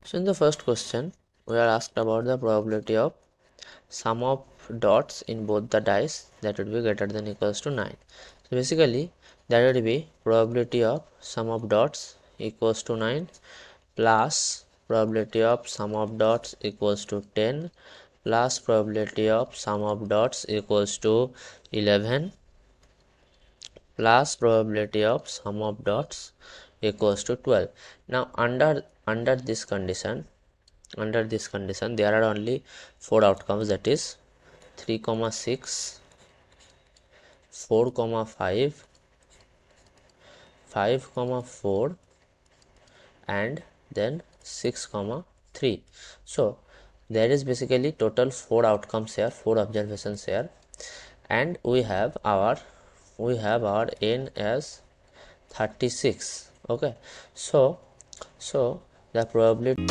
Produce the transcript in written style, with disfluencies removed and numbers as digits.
So in the first question, we are asked about the probability of sum of dots in both the dice that would be greater than equals to 9. So basically that would be probability of sum of dots equals to 9 plus probability of sum of dots equals to 10 plus probability of sum of dots equals to 11 plus probability of sum of dots equals to 12. Now under this condition there are only 4 outcomes, that is 3, 6, 4, 5, 5, 4 and then 6, 3. So there is basically total 4 outcomes here, 4 observations here, and we have our n as 36. Okay, so the probability